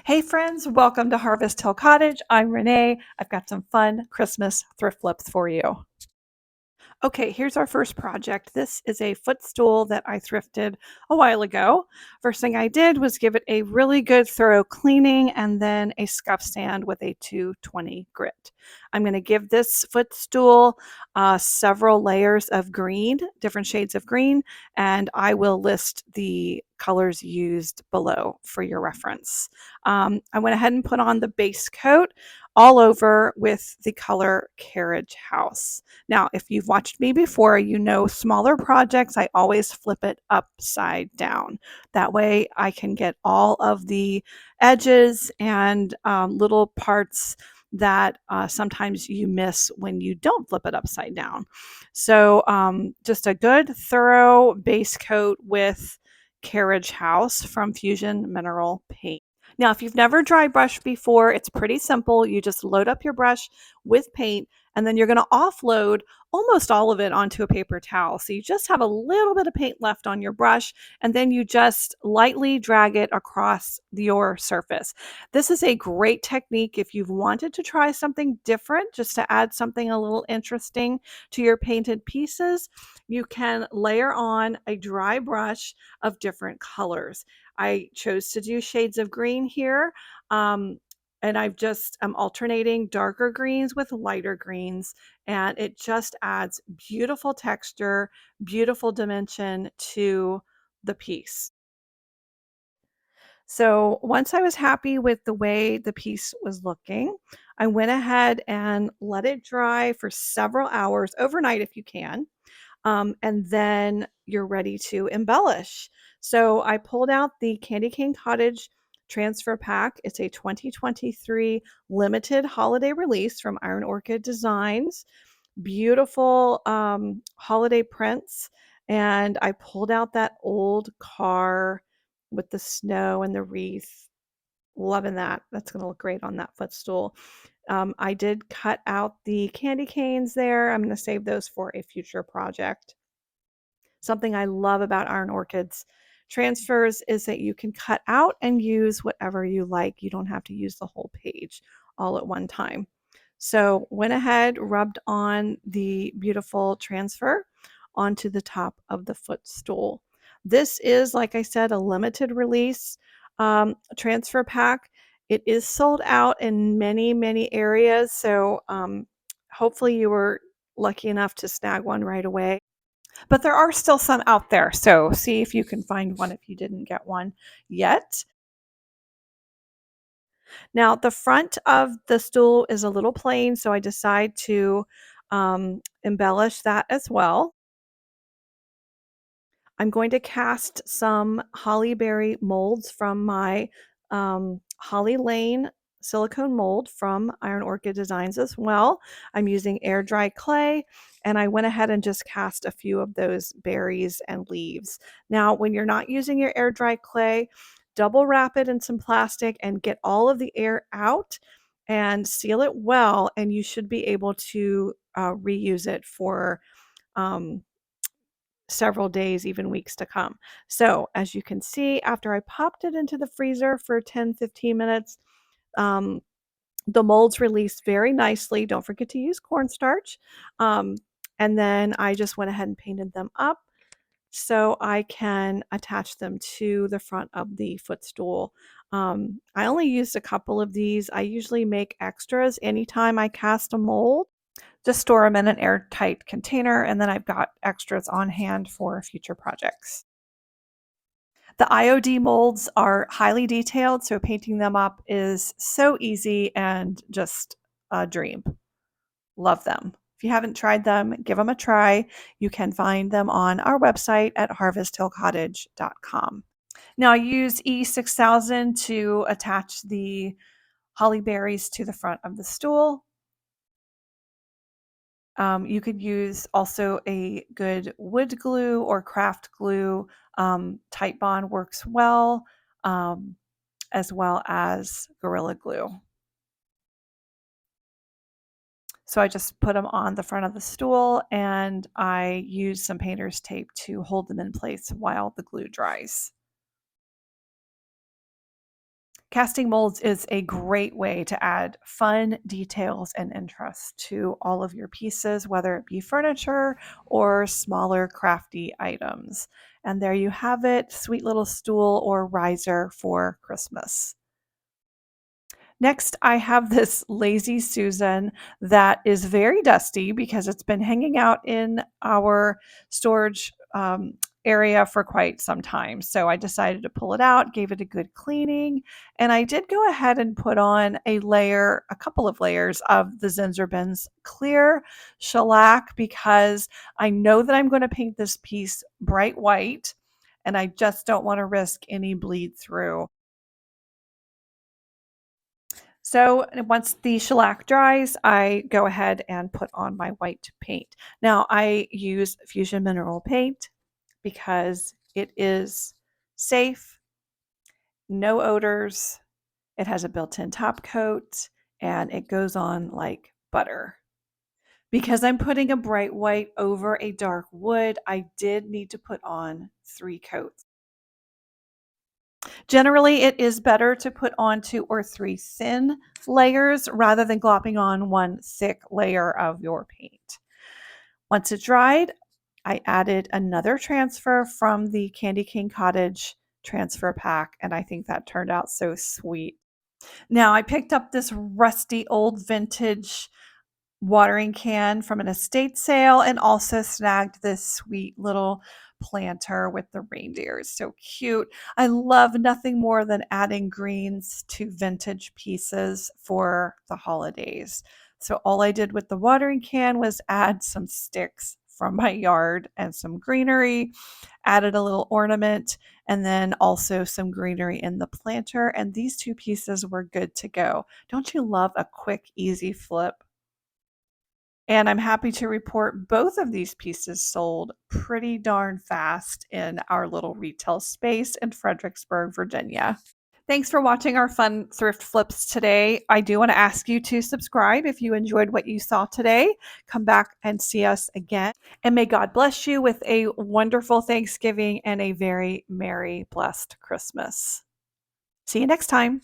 Hey friends, welcome to Harvest Hill Cottage. I'm Renee. I've got some fun Christmas thrift flips for you. Okay, here's our first project. This is a footstool that I thrifted a while ago. First thing I did was give it a really good thorough cleaning and then a scuff sand with a 220 grit. I'm going to give this footstool several layers of green, different shades of green, and I will list the colors used below for your reference. I went ahead and put on the base coat all over with the color Carriage House. Now, if you've watched me before, you know smaller projects, I always flip it upside down. That way I can get all of the edges and little parts that sometimes you miss when you don't flip it upside down. So just a good thorough base coat with Carriage House from Fusion Mineral Paint. Now, if you've never dry brushed before, it's pretty simple. You just load up your brush with paint, and then you're going to offload almost all of it onto a paper towel. So you just have a little bit of paint left on your brush, and then you just lightly drag it across your surface. This is a great technique if you've wanted to try something different, just to add something a little interesting to your painted pieces. You can layer on a dry brush of different colors. I chose to do shades of green here. And I'm alternating darker greens with lighter greens, and it just adds beautiful texture, beautiful dimension to the piece. So once I was happy with the way the piece was looking, I went ahead and let it dry for several hours, overnight if you can. And then you're ready to embellish. So I pulled out the Candy Cane Cottage transfer pack. It's a 2023 limited holiday release from Iron Orchid Designs. Beautiful holiday prints. And I pulled out that old car with the snow and the wreath. Loving that. That's going to look great on that footstool. I did cut out the candy canes there. I'm going to save those for a future project. Something I love about Iron Orchids transfers is that you can cut out and use whatever you like. You don't have to use the whole page all at one time. So went ahead, rubbed on the beautiful transfer onto the top of the footstool. This is, like I said, a limited release transfer pack. It is sold out in many, many areas. So hopefully you were lucky enough to snag one right away. But there are still some out there, so see if you can find one if you didn't get one yet. Now, the front of the stool is a little plain, so I decide to embellish that as well. I'm going to cast some holly berry molds from my Holly Lane silicone mold from Iron Orchid Designs as well. I'm using air dry clay, and I went ahead and just cast a few of those berries and leaves. Now, when you're not using your air dry clay, double wrap it in some plastic and get all of the air out and seal it well, and you should be able to reuse it for um, several days, even weeks to come. So as you can see, after I popped it into the freezer for 10-15 minutes, um, the molds released very nicely. Don't forget to use cornstarch. Um, and then I just went ahead and painted them up so I can attach them to the front of the footstool. I only used a couple of these. I usually make extras anytime I cast a mold. Just store them in an airtight container, and then I've got extras on hand for future projects. The IOD molds are highly detailed, so painting them up is so easy and just a dream. Love them. If you haven't tried them, give them a try. You can find them on our website at harvesthillcottage.com. Now I use E6000 to attach the holly berries to the front of the stool. You could use also a good wood glue or craft glue. Tight Bond works well, um, as well as Gorilla Glue. So I just put them on the front of the stool, and I use some painter's tape to hold them in place while the glue dries. Casting molds is a great way to add fun details and interest to all of your pieces, whether it be furniture or smaller crafty items. And there you have it, sweet little stool or riser for Christmas. Next, I have this Lazy Susan that is very dusty because it's been hanging out in our storage area for quite some time. So I decided to pull it out, gave it a good cleaning, and I did go ahead and put on a couple of layers of the Zinzerbins clear shellac because I know that I'm going to paint this piece bright white and I just don't want to risk any bleed through. So once the shellac dries, I go ahead and put on my white paint. Now I use Fusion Mineral Paint because it is safe, no odors, it has a built-in top coat, and it goes on like butter. Because I'm putting a bright white over a dark wood, I did need to put on 3 coats. Generally, it is better to put on 2 or 3 thin layers rather than glopping on 1 thick layer of your paint. Once it dried, I added another transfer from the Candy Cane Cottage transfer pack, and I think that turned out so sweet. Now, I picked up this rusty old vintage watering can from an estate sale and also snagged this sweet little planter with the reindeer. It's so cute. I love nothing more than adding greens to vintage pieces for the holidays. So all I did with the watering can was add some sticks from my yard and some greenery, added a little ornament, and then also some greenery in the planter. And these 2 pieces were good to go. Don't you love a quick, easy flip? And I'm happy to report both of these pieces sold pretty darn fast in our little retail space in Fredericksburg, Virginia. Thanks for watching our fun thrift flips today. I do want to ask you to subscribe if you enjoyed what you saw today. Come back and see us again. And may God bless you with a wonderful Thanksgiving and a very merry, blessed Christmas. See you next time.